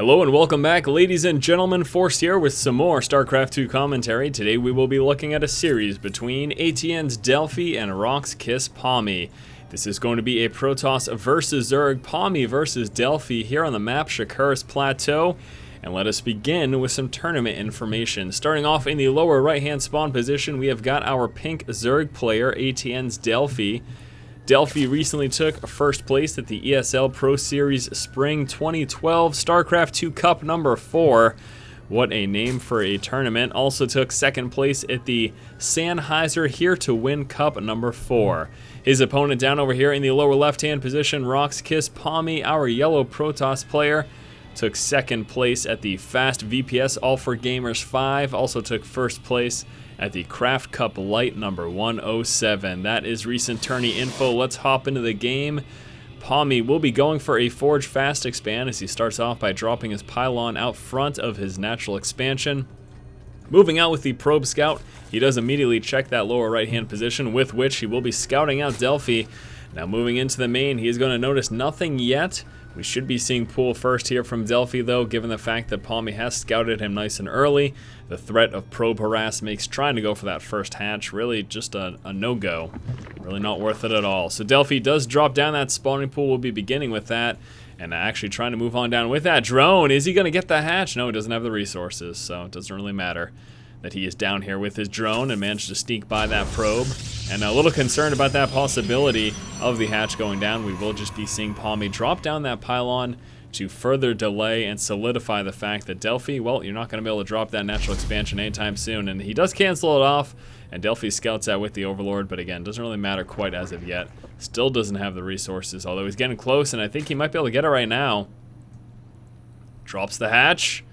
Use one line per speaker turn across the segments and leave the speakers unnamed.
Hello and welcome back, ladies and gentlemen. Force here with some more StarCraft 2 commentary. Today we will be looking at a series between ATN's Delphi and Rock's Kiss Pomy. This is going to be a Protoss versus Zerg, Pomy versus Delphi here on the map Shakuris Plateau. And let us begin with some tournament information. Starting off in the lower right hand spawn position, we have got our pink Zerg player, ATN's Delphi. Delphi recently took first place at the ESL Pro Series Spring 2012 StarCraft 2 Cup number 4. What a name for a tournament. Also took second place at the Sennheiser Here to Win Cup number 4. His opponent down over here in the lower left-hand position, Rock's Kiss Pomy, our yellow Protoss player, took second place at the Fast VPS All for Gamers 5. Also took first place at the Craft Cup Light number 107. That is recent tourney info. Let's hop into the game. Pomy will be going for a Forge Fast expand as he starts off by dropping his pylon out front of his natural expansion. Moving out with the Probe Scout, he does immediately check that lower right hand position, with which he will be scouting out Delphi. Now moving into the main, he is going to notice nothing yet. We should be seeing pool first here from Delphi though, given the fact that Pomy has scouted him nice and early. The threat of probe harass makes trying to go for that first hatch really just a no-go. Really not worth it at all. So Delphi does drop down that spawning pool. We'll be beginning with that. And actually trying to move on down with that drone. Is he going to get the hatch? No, he doesn't have the resources, so it doesn't really matter that he is down here with his drone and managed to sneak by that probe. And a little concerned about that possibility of the hatch going down. We will just be seeing Pomy drop down that pylon to further delay and solidify the fact that Delphi, well, you're not going to be able to drop that natural expansion anytime soon. And he does cancel it off, and Delphi scouts out with the Overlord, but again, doesn't really matter quite as of yet. Still doesn't have the resources, although he's getting close, and I think he might be able to get it right now. Drops the hatch.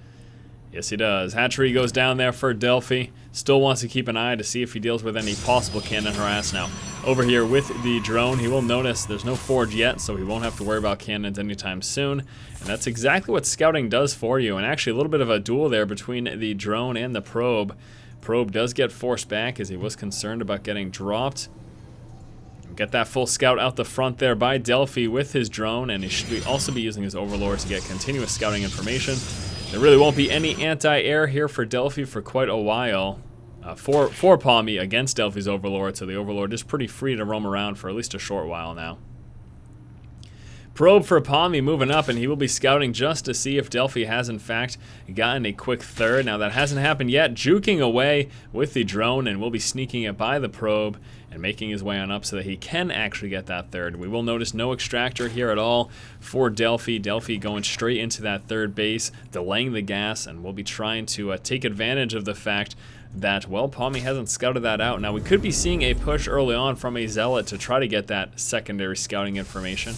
Yes, he does. Hatchery goes down there for Delphi. Still wants to keep an eye to see if he deals with any possible cannon harass now. Over here with the drone, he will notice there's no forge yet, so he won't have to worry about cannons anytime soon. And that's exactly what scouting does for you. And actually a little bit of a duel there between the drone and the probe. Probe does get forced back as he was concerned about getting dropped. Get that full scout out the front there by Delphi with his drone, and he should also be using his Overlord to get continuous scouting information. There really won't be any anti-air here for Delphi for quite a while. For Pomy against Delphi's Overlord, so the Overlord is pretty free to roam around for at least a short while now. Probe for Pomy moving up, and he will be scouting just to see if Delphi has in fact gotten a quick third. Now that hasn't happened yet, juking away with the drone, and will be sneaking it by the probe and making his way on up so that he can actually get that third. We will notice no extractor here at all for Delphi. Delphi going straight into that third base, delaying the gas, and we'll be trying to take advantage of the fact that, well, Pomy hasn't scouted that out. Now we could be seeing a push early on from a Zealot to try to get that secondary scouting information.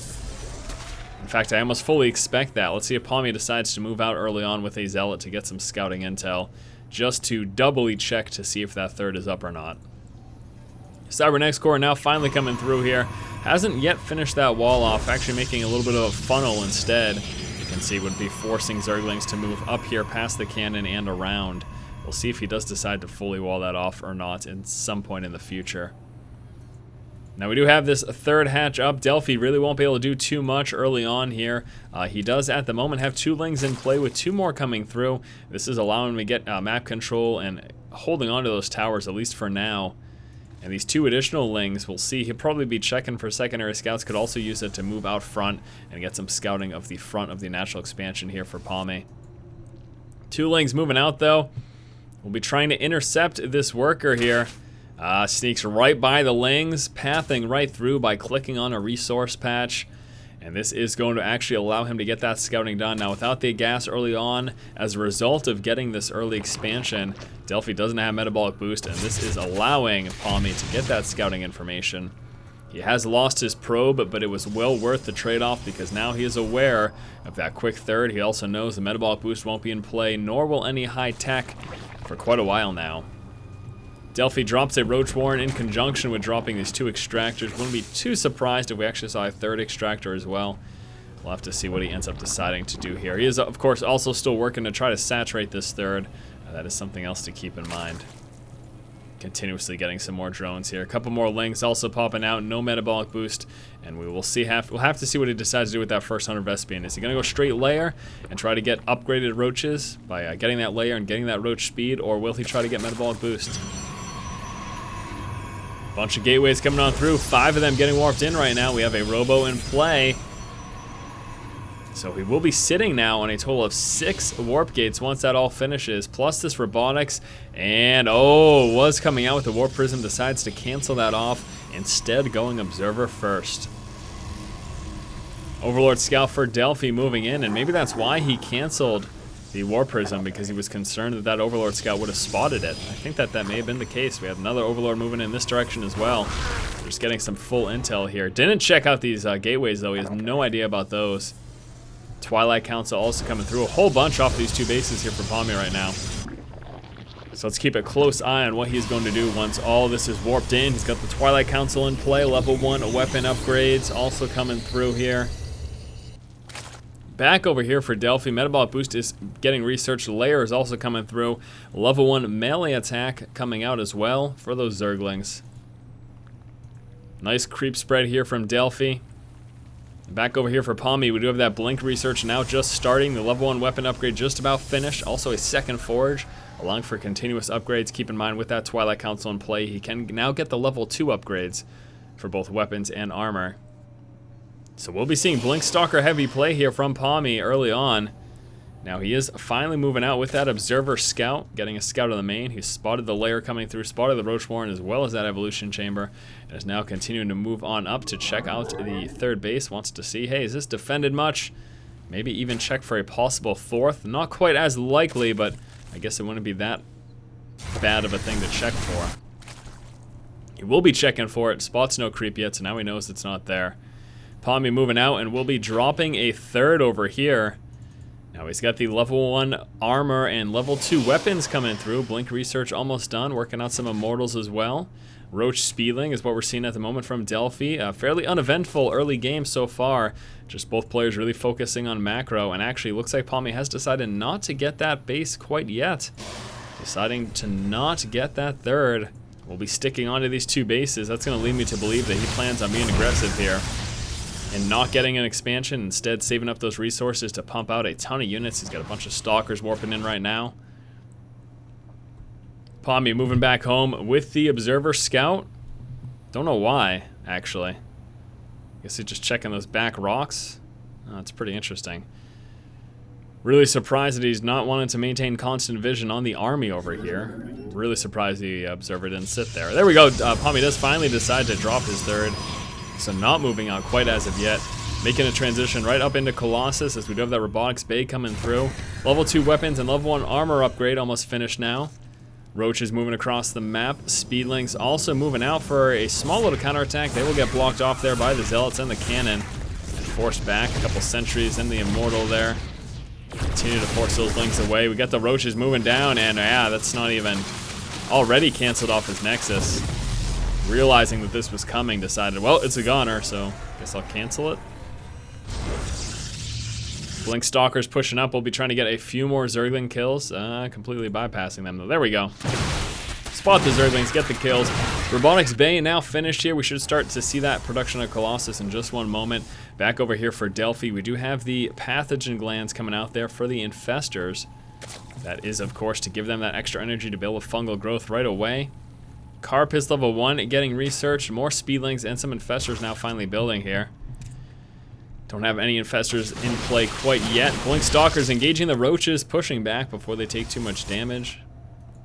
In fact, I almost fully expect that. Let's see if Pomy decides to move out early on with a Zealot to get some scouting intel, just to doubly check to see if that third is up or not. Cybernetics Core now finally coming through here. Hasn't yet finished that wall off, actually making a little bit of a funnel instead. You can see would be forcing Zerglings to move up here past the cannon and around. We'll see if he does decide to fully wall that off or not at some point in the future. Now we do have this third hatch up. Delphi really won't be able to do too much early on here. He does at the moment have 2 lings in play with 2 more coming through. This is allowing him to get map control and holding on to those towers at least for now. And these 2 additional lings, we'll see he'll probably be checking for secondary scouts. Could also use it to move out front and get some scouting of the front of the natural expansion here for Pomy. 2 lings moving out though. We'll be trying to intercept this worker here. Sneaks right by the lings, pathing right through by clicking on a resource patch. And this is going to actually allow him to get that scouting done. Now without the gas early on, as a result of getting this early expansion, Delphi doesn't have metabolic boost, and this is allowing Pomy to get that scouting information. He has lost his probe, but it was well worth the trade-off because now he is aware of that quick third. He also knows the metabolic boost won't be in play, nor will any high tech for quite a while now. Delphi drops a Roach Warren in conjunction with dropping these 2 extractors. Wouldn't be too surprised if we actually saw a third extractor as well. We'll have to see what he ends up deciding to do here. He is, of course, also still working to try to saturate this third. That is something else to keep in mind. Continuously getting some more drones here. A couple more links also popping out. No metabolic boost. And we will see. We'll have to see what he decides to do with that first 100 Vespian. Is he going to go straight layer and try to get upgraded roaches by getting that layer and getting that roach speed? Or will he try to get metabolic boost? Bunch of gateways coming on through. 5 of them getting warped in right now. We have a robo in play. So he will be sitting now on a total of 6 warp gates once that all finishes, plus this robotics, and was coming out with the warp prism, decides to cancel that off, instead going observer first. Overlord Scout for Delphi moving in, and maybe that's why he canceled the warp prism, because he was concerned that that Overlord Scout would have spotted it. I think that may have been the case. We have another Overlord moving in this direction as well. Just getting some full intel here. Didn't check out these gateways though. He has no idea about those. Twilight Council also coming through. A whole bunch off these 2 bases here for Pomy right now. So let's keep a close eye on what he's going to do once all this is warped in. He's got the Twilight Council in play. Level 1 weapon upgrades also coming through here. Back over here for Delphi. Metabolic boost is getting researched. Layer is also coming through. Level 1 melee attack coming out as well for those Zerglings. Nice creep spread here from Delphi. Back over here for Pomy, we do have that blink research now just starting. The level 1 weapon upgrade just about finished. Also a second forge, allowing for continuous upgrades. Keep in mind with that Twilight Council in play, he can now get the level 2 upgrades for both weapons and armor. So we'll be seeing Blink Stalker heavy play here from Pomy early on. Now he is finally moving out with that Observer Scout, getting a scout on the main. He spotted the layer coming through, spotted the Roach Warren as well as that Evolution Chamber, and is now continuing to move on up to check out the 3rd base. Wants to see, hey, is this defended much? Maybe even check for a possible 4th. Not quite as likely, but I guess it wouldn't be that bad of a thing to check for. He will be checking for it. Spots no creep yet, so now he knows it's not there. Pomy moving out, and we'll be dropping a 3rd over here. Now he's got the level 1 armor and level 2 weapons coming through. Blink research almost done, working out some immortals as well. Roach Speedling is what we're seeing at the moment from Delphi. A fairly uneventful early game so far. Just both players really focusing on macro, and actually looks like Pomy has decided not to get that base quite yet. Deciding to not get that 3rd. We'll be sticking onto these 2 bases. That's going to lead me to believe that he plans on being aggressive here and not getting an expansion, instead saving up those resources to pump out a ton of units. He's got a bunch of stalkers warping in right now. Pomy moving back home with the Observer Scout. Don't know why, actually. Guess he's just checking those back rocks. That's pretty interesting. Really surprised that he's not wanting to maintain constant vision on the army over here. Really surprised the Observer didn't sit there. There we go. Pomy does finally decide to drop his 3rd. So not moving out quite as of yet. Making a transition right up into Colossus as we do have that Robotics Bay coming through. Level 2 weapons and level 1 armor upgrade almost finished now. Roach is moving across the map. Speedlings also moving out for a small little counterattack. They will get blocked off there by the Zealots and the Cannon. And forced back. A couple sentries and the Immortal there. Continue to force those links away. We got the Roaches moving down, and yeah, that's not even already canceled off his Nexus. Realizing that this was coming, decided, well, it's a goner, so guess I'll cancel it. Blink Stalker's pushing up. We'll be trying to get a few more Zergling kills. Completely bypassing them, though. There we go. Spot the Zerglings, get the kills. Robotics Bay now finished here. We should start to see that production of Colossus in just one moment. Back over here for Delphi, we do have the pathogen glands coming out there for the infestors. That is, of course, to give them that extra energy to build a fungal growth right away. Carapace level 1 getting researched, more speedlings and some infestors now finally building here. Don't have any infestors in play quite yet. Blink Stalkers engaging the Roaches, pushing back before they take too much damage.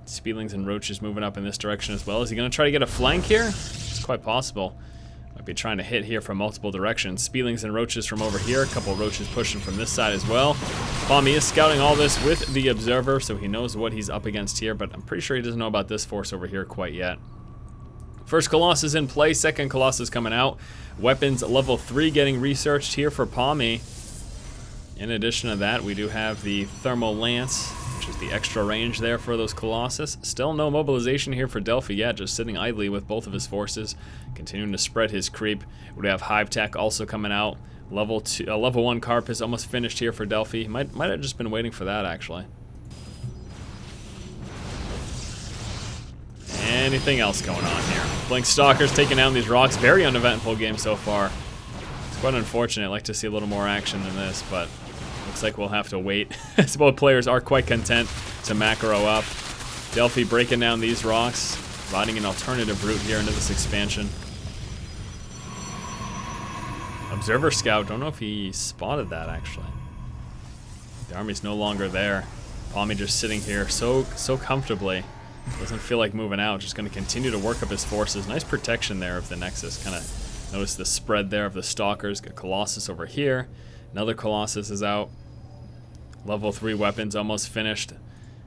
Speedlings and Roaches moving up in this direction as well. Is he going to try to get a flank here? It's quite possible. Might be trying to hit here from multiple directions. Speedlings and Roaches from over here. A couple Roaches pushing from this side as well. Pomy is scouting all this with the Observer, so he knows what he's up against here, but I'm pretty sure he doesn't know about this force over here quite yet. First Colossus in play, second Colossus coming out. Weapons level 3 getting researched here for Pomy. In addition to that, we do have the Thermal Lance, which is the extra range there for those Colossus. Still no mobilization here for Delphi yet, just sitting idly with both of his forces, continuing to spread his creep. We have Hive Tech also coming out. Level 1 Carapace almost finished here for Delphi. Might have just been waiting for that, actually. anything else going on here. Blink Stalkers taking down these rocks. Very uneventful game so far. It's quite unfortunate. I'd like to see a little more action than this, but looks like we'll have to wait. As both players are quite content to macro up. Delphi breaking down these rocks, providing an alternative route here into this expansion. Observer Scout, don't know if he spotted that actually. The army's no longer there. Pomy just sitting here so comfortably. Doesn't feel like moving out, just going to continue to work up his forces. Nice protection there of the Nexus. Kind of notice the spread there of the Stalkers. Got Colossus over here. Another Colossus is out. Level 3 weapons almost finished.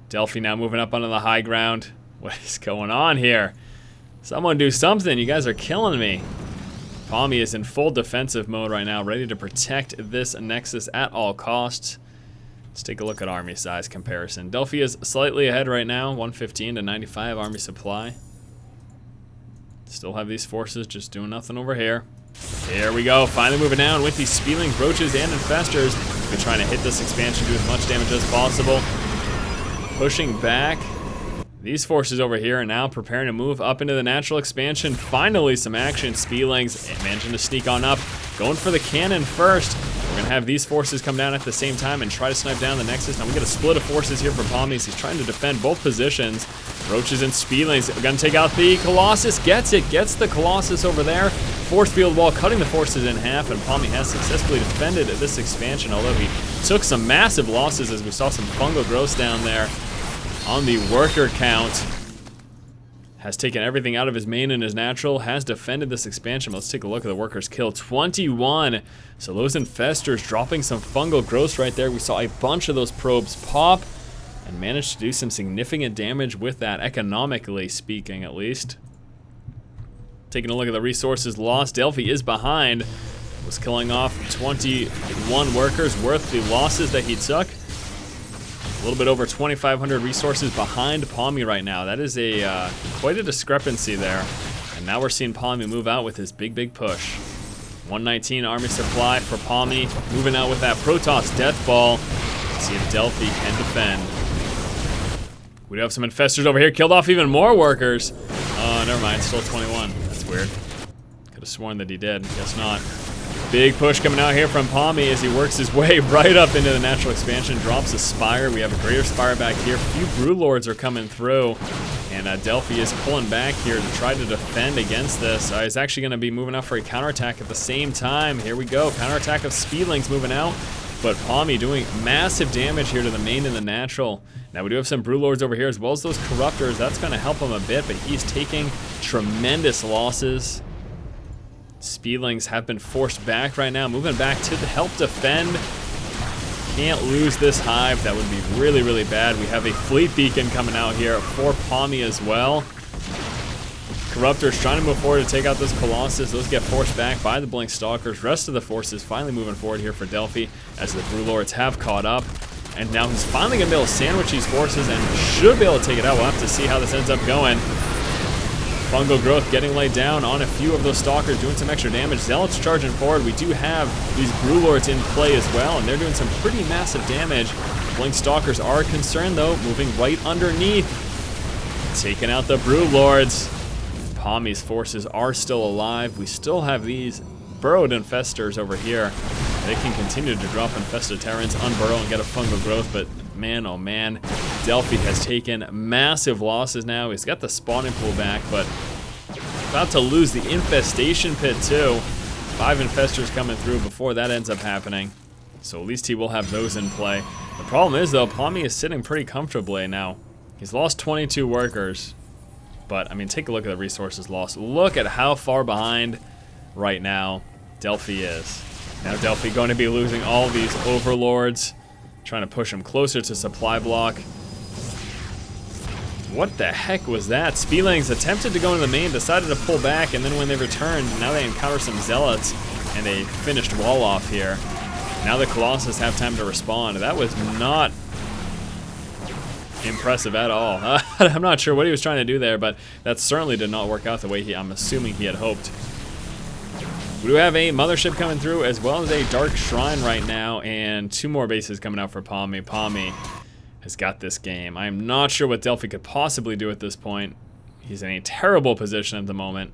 Delphi now moving up onto the high ground. What is going on here? Someone do something. You guys are killing me. Pomy is in full defensive mode right now, ready to protect this Nexus at all costs. Let's take a look at army size comparison. Delphi is slightly ahead right now, 115 to 95 army supply. Still have these forces just doing nothing over here. Here we go, finally moving down with these Spieling, Roaches, and Infestors. We're trying to hit this expansion, do as much damage as possible. Pushing back. These forces over here are now preparing to move up into the natural expansion. Finally, some action. Spielings managing to sneak on up. Going for the cannon first. We're going to have these forces come down at the same time and try to snipe down the Nexus. Now we get a split of forces here for Pomy. He's trying to defend both positions. Roaches and Spielings are going to take out the Colossus. Gets it. Gets the Colossus over there. Force field wall cutting the forces in half, and Pomy has successfully defended this expansion, although he took some massive losses as we saw some fungal growths down there. On the worker count, has taken everything out of his main and his natural, has defended this expansion. Let's take a look at the workers kill. 21. So those Infestors dropping some fungal growths right there. We saw a bunch of those probes pop and managed to do some significant damage with that, economically speaking at least. Taking a look at the resources lost, Delphi is behind. Was killing off 21 workers worth the losses that he took. A little bit over 2,500 resources behind Pomy right now. That is a quite a discrepancy there. And now we're seeing Pomy move out with his big push. 119 army supply for Pomy. Moving out with that Protoss Death Ball. Let's see if Delphi can defend. We do have some Infestors over here. Killed off even more workers. Oh, never mind. Still 21. That's weird. Could have sworn that he did. Guess not. Big push coming out here from Pomy as he works his way right up into the natural expansion. Drops a Spire. We have a Greater Spire back here. A few Broodlords are coming through. And Delphi is pulling back here to try to defend against this. He's actually going to be moving out for a counterattack at the same time. Here we go. Counterattack of Spielings moving out. But Pomy doing massive damage here to the main and the natural. Now we do have some Broodlords over here as well as those Corruptors. That's going to help him a bit, but he's taking tremendous losses. Spielings have been forced back right now, moving back to help defend. Can't lose this hive. That would be really bad. We have a fleet beacon coming out here for Pomy as well. Corruptors trying to move forward to take out this Colossus. Those get forced back by the Blink Stalkers. Rest of the forces finally moving forward here for Delphi as the Broodlords have caught up. And now he's finally going to be able to sandwich these forces and should be able to take it out. We'll have to see how this ends up going. Fungal growth getting laid down on a few of those Stalkers, doing some extra damage. Zealots charging forward. We do have these Broodlords in play as well, and they're doing some pretty massive damage. Blink Stalkers are concerned, though, moving right underneath. Taking out the Broodlords. Pomy's forces are still alive. We still have these burrowed Infestors over here. They can continue to drop infested Terrans, unburrow, and get a fungal growth, but man, oh man, Delphi has taken massive losses now. He's got the spawning pool back, but about to lose the infestation pit too. 5 Infestors coming through before that ends up happening. So at least he will have those in play. The problem is, though, Pomy is sitting pretty comfortably now. He's lost 22 workers, but I mean, take a look at the resources lost. Look at how far behind right now Delphi is. Now Delphi going to be losing all these Overlords, trying to push him closer to supply block. What the heck was that? Spielings attempted to go into the main, decided to pull back, and then when they returned, now they encounter some Zealots, and they finished wall off here. Now the Colossus have time to respond. That was not impressive at all. I'm not sure what he was trying to do there, but that certainly did not work out the way I'm assuming he had hoped. We do have a Mothership coming through as well as a Dark Shrine right now, and 2 more bases coming out for Pomy. Pomy has got this game. I am not sure what Delphi could possibly do at this point. He's in a terrible position at the moment.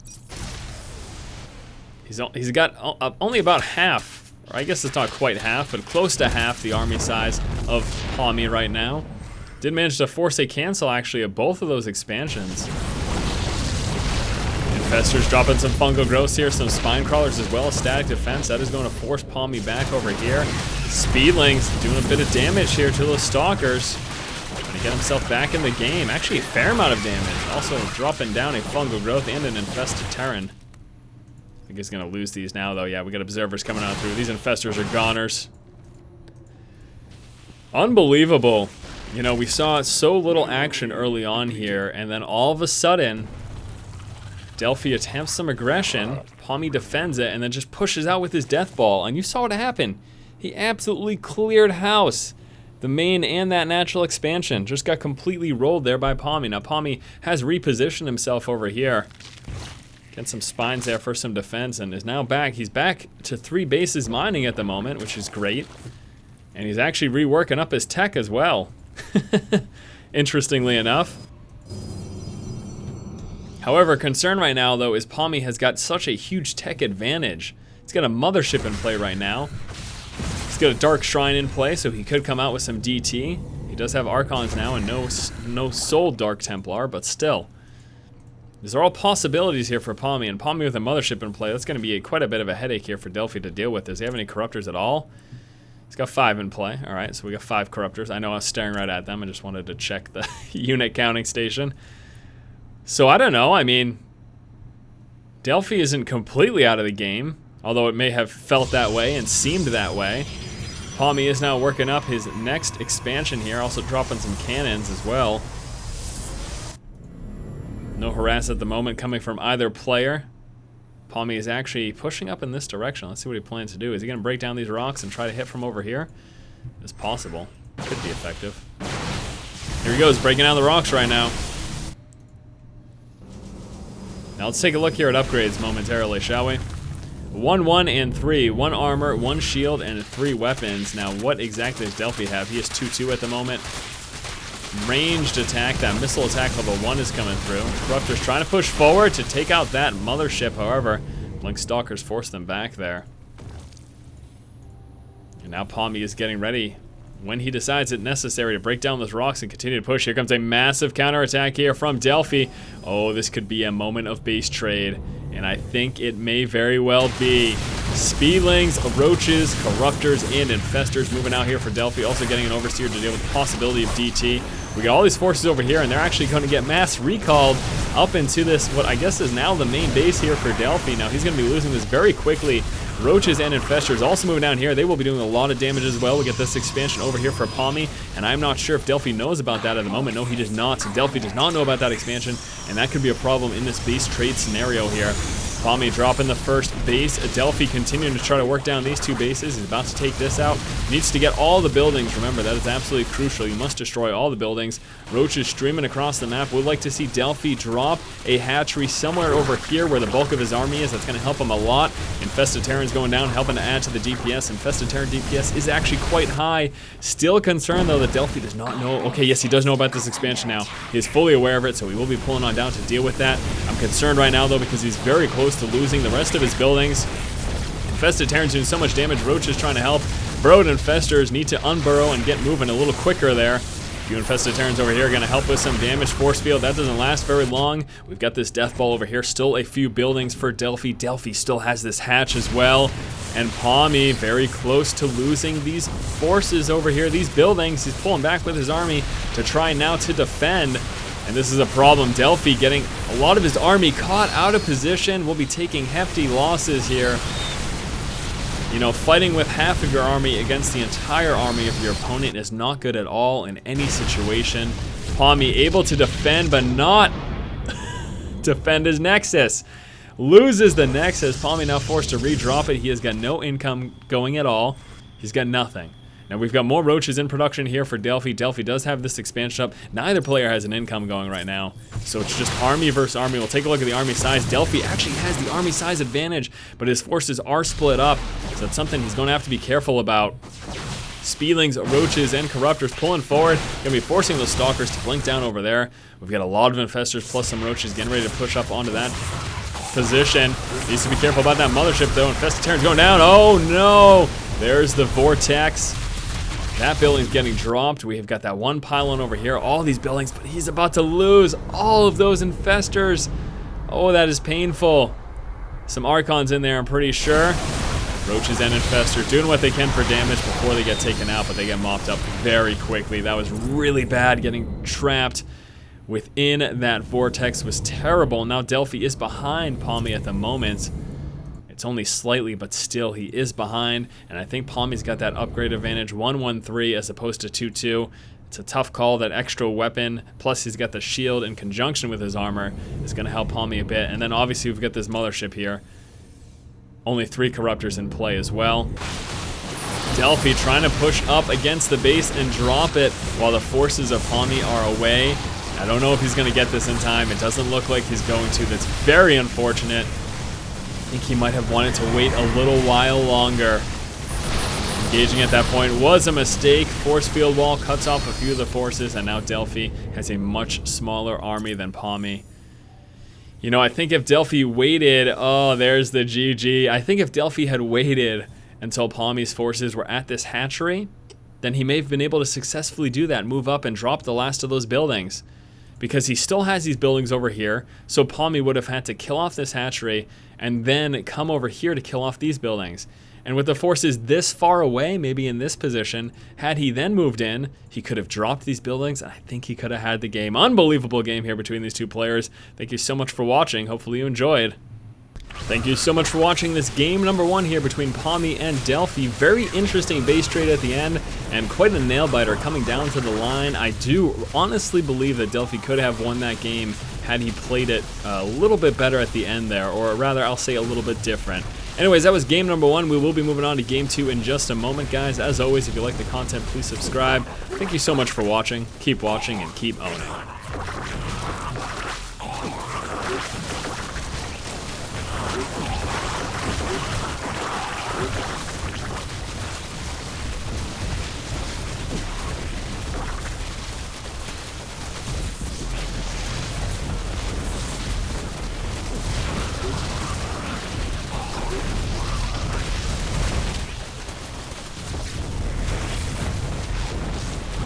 He's got only about half, or I guess it's not quite half, but close to half the army size of Pomy right now. Did manage to force a cancel actually of both of those expansions. Infestors dropping some fungal growths here, some spine crawlers as well as static defense. That is going to force Pomy back over here. Speedlings doing a bit of damage here to those stalkers. Trying to get himself back in the game. Actually a fair amount of damage. Also dropping down a fungal growth and an infested Terran. I think he's going to lose these now though. Yeah, we got observers coming out through. These infestors are goners. Unbelievable. You know, we saw so little action early on here, and then all of a sudden, Delphi attempts some aggression, Pomy defends it, and then just pushes out with his death ball, and you saw what happened. He absolutely cleared house. The main and that natural expansion just got completely rolled there by Pomy. Now Pomy has repositioned himself over here. Getting some spines there for some defense, and is now back. He's back to 3 bases mining at the moment, which is great. And he's actually reworking up his tech as well. Interestingly enough. However, concern right now though is Pomy has got such a huge tech advantage. He's got a mothership in play right now. He's got a Dark Shrine in play, so he could come out with some DT. He does have Archons now and no Soul Dark Templar, but still. These are all possibilities here for Pomy, and Pomy with a mothership in play, that's going to be quite a bit of a headache here for Delphi to deal with. Does he have any Corruptors at all? He's got 5 in play. All right, so we got 5 Corruptors. I know I was staring right at them. I just wanted to check the unit counting station. So I don't know. I mean, Delphi isn't completely out of the game, although it may have felt that way and seemed that way. Pomy is now working up his next expansion here, also dropping some cannons as well. No harass at the moment coming from either player. Pomy is actually pushing up in this direction. Let's see what he plans to do. Is he going to break down these rocks and try to hit from over here? It's possible. Could be effective. Here he goes, breaking down the rocks right now. Now let's take a look here at upgrades momentarily, shall we? 1, 1, and 3. 1 armor, 1 shield, and 3 weapons. Now what exactly does Delphi have? He has 2, 2 at the moment. Ranged attack, that missile attack level 1 is coming through. Corruptors trying to push forward to take out that mothership, however, Blink Stalkers force them back there. And now Pomy is getting ready when he decides it necessary to break down those rocks and continue to push. Here comes a massive counterattack here from Delphi. Oh, this could be a moment of base trade, and I think it may very well be. Speedlings, roaches, corruptors, and infestors moving out here for Delphi. Also getting an overseer to deal with the possibility of DT. We got all these forces over here, and they're actually going to get mass recalled up into this, what I guess is now the main base here for Delphi. Now he's going to be losing this very quickly. Roaches and infestors also moving down here. They will be doing a lot of damage as well. We get this expansion over here for Pomy, and I'm not sure if Delphi knows about that at the moment. No, he does not. So Delphi does not know about that expansion, and that could be a problem in this base trade scenario here. Pomy dropping the first base. Delphi continuing to try to work down these 2 bases. He's about to take this out. Needs to get all the buildings. Remember, that is absolutely crucial. You must destroy all the buildings. Roaches streaming across the map. Would like to see Delphi drop a hatchery somewhere over here where the bulk of his army is. That's going to help him a lot. Infested Terrans going down, helping to add to the DPS. Infested Terran DPS is actually quite high. Still concerned, though, that Delphi does not know. Okay, yes, he does know about this expansion now. He is fully aware of it, so he will be pulling on down to deal with that. I'm concerned right now, though, because he's very close to losing the rest of his buildings. Infested Terrans doing so much damage. Roaches trying to help. Burrowed infestors need to unburrow and get moving a little quicker there. A few infested Terrans over here are going to help with some damage. Force field, that doesn't last very long. We've got this death ball over here. Still a few buildings for Delphi. Delphi still has this hatch as well. And Pomy very close to losing these forces over here, these buildings. He's pulling back with his army to try now to defend. And this is a problem. Delphi getting a lot of his army caught out of position. Will be taking hefty losses here. You know, fighting with half of your army against the entire army of your opponent is not good at all in any situation. Pomy able to defend, but not defend his Nexus. Loses the Nexus. Pomy now forced to redrop it. He has got no income going at all. He's got nothing. Now we've got more roaches in production here for Delphi. Delphi does have this expansion up. Neither player has an income going right now. So it's just army versus army. We'll take a look at the army size. Delphi actually has the army size advantage, but his forces are split up. So it's something he's going to have to be careful about. Speedlings, Roaches, and Corruptors pulling forward. Gonna be forcing those Stalkers to blink down over there. We've got a lot of Infestors plus some Roaches getting ready to push up onto that position. Needs to be careful about that Mothership though. Infested Terran's going down. Oh no! There's the Vortex. That building's getting dropped. We have got that one pylon over here. All these buildings, but he's about to lose all of those Infestors. Oh, that is painful. Some Archons in there, I'm pretty sure. Roaches and Infestors doing what they can for damage before they get taken out, but they get mopped up very quickly. That was really bad. Getting trapped within that Vortex was terrible. Now Delphi is behind Pomy at the moment. It's only slightly, but still he is behind, and I think Pomy's got that upgrade advantage, 1-1-3 as opposed to 2-2. It's a tough call. That extra weapon, plus he's got the shield in conjunction with his armor, is going to help Pomy a bit. And then obviously we've got this Mothership here. Only 3 Corruptors in play as well. Delphi trying to push up against the base and drop it while the forces of Pomy are away. I don't know if he's going to get this in time. It doesn't look like he's going to. That's very unfortunate. I think he might have wanted to wait a little while longer. Engaging at that point was a mistake. Force field wall cuts off a few of the forces, and now Delphi has a much smaller army than Pomy. You know, I think if Delphi waited, oh, there's the GG. I think if Delphi had waited until Pomy's forces were at this hatchery, then he may have been able to successfully do that, move up and drop the last of those buildings. Because he still has these buildings over here, so Pomy would have had to kill off this hatchery and then come over here to kill off these buildings. And with the forces this far away, maybe in this position, had he then moved in, he could have dropped these buildings, and I think he could have had the game. Unbelievable game here between these two players. Thank you so much for watching. Hopefully you enjoyed. Thank you so much for watching this game number 1 here between Pomy and Delphi. Very interesting base trade at the end, and quite a nail-biter coming down to the line. I do honestly believe that Delphi could have won that game had he played it a little bit better at the end there, or rather, I'll say a little bit different. Anyways, that was game number 1. We will be moving on to game 2 in just a moment, guys. As always, if you like the content, please subscribe. Thank you so much for watching. Keep watching and keep owning.